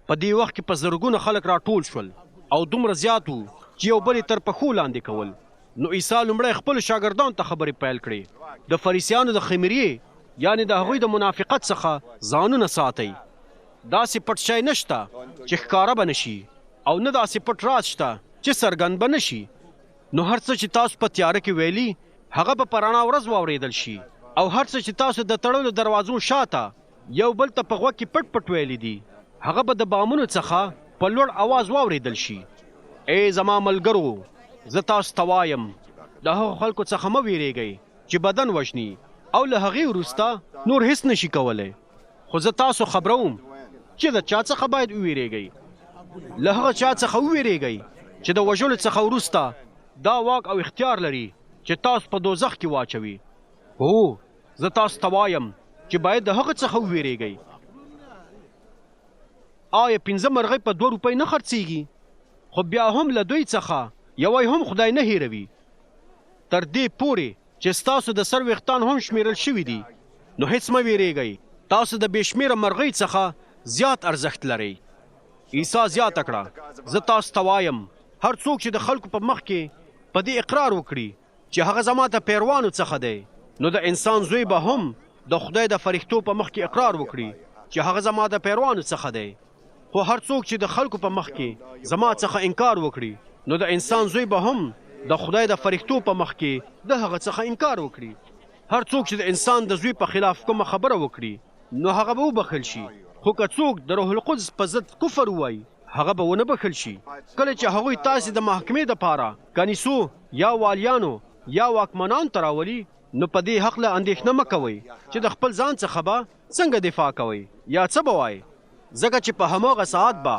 په دې وخت کې په زرګونه خلک راټول شول او دومره زیات وو چې یو بل یې تر پښو لاندې کول. نو عیسی لومړی خپلو شاګردانو ته خبرې پیل کړې. د فریسیانو د خمیرې یعنې د هغوی د منافقت څخه ځانونه ساتئ. داسې پټ شی نشته چې ښکاره به نشي او نه داسې پټ راز شته چې څرګند به نشي. نو هر څه چې تاسو په تیاره کې ویلي هغه به په رڼا ورځ واورېدل شي او هر څه چې تاسو د تړلو دروازو شاته یو بل ته په غوږ کې پټ پټ ویلي دي هغه به د بامونو څخه په لوړ اواز واورېدل شي. ای زما ملګرو، زه تاسو ته وایم د هغو خلکو څخه مه ویرېږئ چې بدن وژني او له هغې وروسته نور هیڅ نشي کولی. خو زه تاسو خبروم چې د چا څخه باید وویرېږئ. له هغه چا څخه وویرېږئ چې د وژلو څخه وروسته دا واک او اختیار لري چې تاسو په دوزخ کې واچوي. هو، زه تاسو ته وایم چې باید د هغه څخه وویرېږئ. آیا 5 مرغۍ په 2 روپۍ نه خرڅېږي؟ خو بیا هم له دوی څخه یوی هم خدای نه هیروي. تر دې پورې چې ستاسو د سر ویښتان هم شمیرل شوي دي. نو هیڅ مه ویرېږئ، تاسو د بې شمېره مرغۍ څخه زیات ارزښت لرئ. عیسی زیاته کړه، زه تاسو ته وایم هر څوک چې د خلکو په مخ کې په دې اقرار وکړي چې هغه زما د پیروانو څخه دی، نو د انسان زوی به هم د خدای د فرښتو په مخ کې اقرار وکړي چې هغه زما د پیروانو څخه دی. خو هر څوک چې د خلکو په مخ کې زما څخه انکار وکړي نو د انسان زوی به هم د خدای د فرښتو په مخ کې د هغه څخه انکار وکړي. هر څوک چې د انسان د زوی په خلاف کومه خبره وکړي نو هغه به وبخښل شي. خو که څوک د روح القدس په ضد کفر ووایي هغه به ونه بخښل شي. کله چې هغوی تاسې د محکمې دپاره کنیسو یا والیانو یا واکمنانو ته راولي نو په دې هکله اندېښنه مه کوئ چې د خپل ځان څخه به څنګه دفاع کوئ یا څه به وایئ، ځکه چې په هماغه ساعت به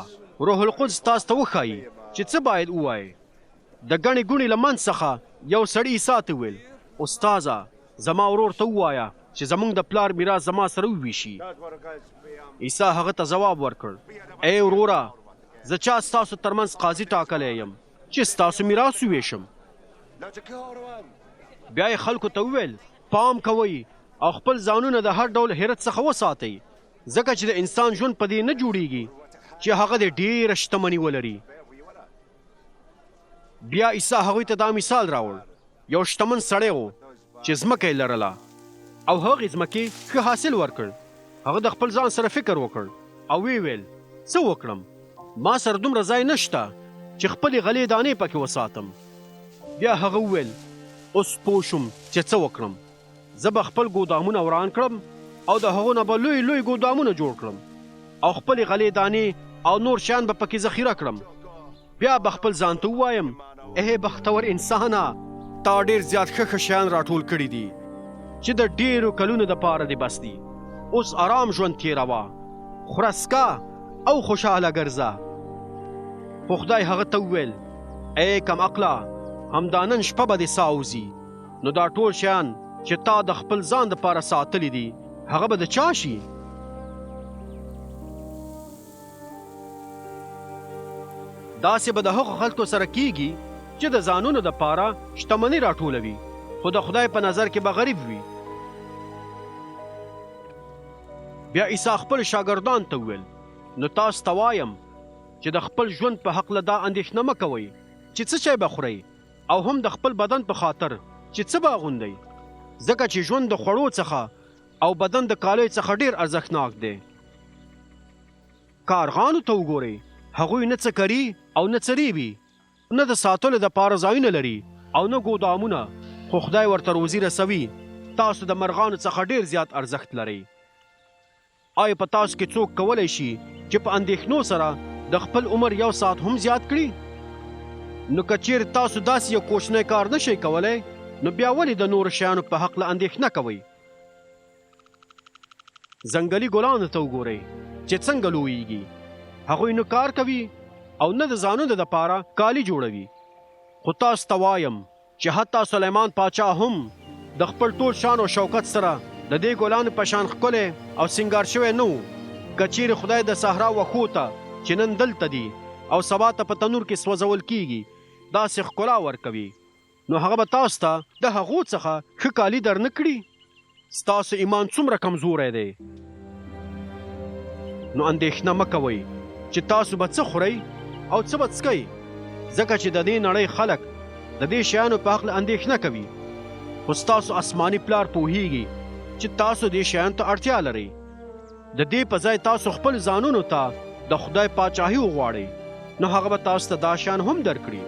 روح القدس تاسو ته وښایي چې څه باید ووایئ. د ګڼې ګوڼې له منځ څخه یو سړي عیسی ته وویل: استاذه، زما ورور ته ووایه چې زموږ د پلار میراث زما سره وویشي. عیسی هغه ته ځواب ورکړ: ای وروره، زه چا ستاسو ترمنځ قاضي ټاکلی یم چې ستاسو میراث وویشم. بیا یې خلکو ته وویل: پام کوئ او خپل ځانونه د هر ډول حیرت څخه وساتئ، ځکه چې د انسان ژوند په دې نه جوړیږي چې هغه د ډېره شتمني ولري. بیا عیسی هغوی ته دا مثال راوړ: یو شتمن سړی و چې ځمکه یې لرله او هغې ځمکې ښه حاصل ورکړ. هغه د خپل ځان سره فکر وکړ او ویل: څه وکړم؟ ما سره دومره ځای نشته چې خپلې غلې دانې پکې وساتم. بیا هغه وویل: اوس پوه شوم چې څه وکړم. زه به خپل ګودامونه وران کړم او د هغو نه به لوی لوی ګودامونه جوړ کړم او خپلې غلې دانې او نور شیان به پکې ذخیره کړم. بیا به خپل ځان ته ووایم: ای بختور انسانه، تا ډېر زیات ښه شیان راټول کړي دي چې د ډېرو کلونو دپاره دې بس دي. اوس آرام ژوند تېروه، خوره څکه او خوشحاله ګرځه. خو خدای هغه ته وویل: ای کم عقله، همدا نن شپه به دې ساه وځي. نو دا ټول شیان چې تا د خپل ځان دپاره ساتلی دي هغه به د چا شي؟ داسې به د هغو خلکو سره کیږي چې د ځانونو دپاره شتمني راټولوي خو د خدای په نظر کې به غریب وي. بیا عیسی خپل شاګردانو ته وویل: نو تاسو ته وایم چې د خپل ژوند په هکله دا اندېښنه مه کوئ چې څه شی به خورئ او هم د خپل بدن په خاطر چې څه به اغوندئ، ځکه چې ژوند د خوړو څخه او بدن د کالیو څخه ډېر ارزښتناک دی. کارغانو ته وګورئ، هغوی نه څه کري او نه څه ریبي، نه د ساتلو دپاره ځایونه لري او نه ګودامونه، خو خدای ورته روزي رسوي. تاسو د مرغانو څخه ډېر زیات ارزښت لرئ. آیا په تاسو کې څوک کولی شي چې په اندېښنو سره د خپل عمر 1 ساعت هم زیات کړي؟ نو که چیرې تاسو داسې یو کوچنی کار نشئ کولی نو بیا ولې د نورو شیانو په هکله اندېښنه کوئ؟ ځنګلي ګلانو ته وګورئ چې څنګه لویږي. هغوی نه کار کوي او نه د ځانونو دپاره کالي جوړوي. خو تاسو ته وایم چې حتی سلیمان پاچا هم د خپل ټول شان او شوکت سره د دې ګلانو په شان ښکلی او سینګار شوی نه و. که چیرې خدای د صحرا وښو ته چې نن دلته دي او سبا ته په تنور کې سوځول کیږي داسې ښکلا ورکوي، نو هغه به تاسو ته د هغو څخه ښه کالي در نه کړي؟ ستاسو ایمان څومره کمزوری دی. نو اندېښنه مه کوئ چې تاسو به څه خورئ او څه به څکئ، ځکه چې د دې نړۍ خلک د دې شیانو په هکله اندېښنه کوي. خو ستاسو آسماني پلار پوهیږي چې تاسو دې شیانو ته اړتیا لرئ. د دې په ځای تاسو خپل ځانونو ته د خدای پاچاهي وغواړئ، نو هغه به تاسو ته دا شیان هم درکړي.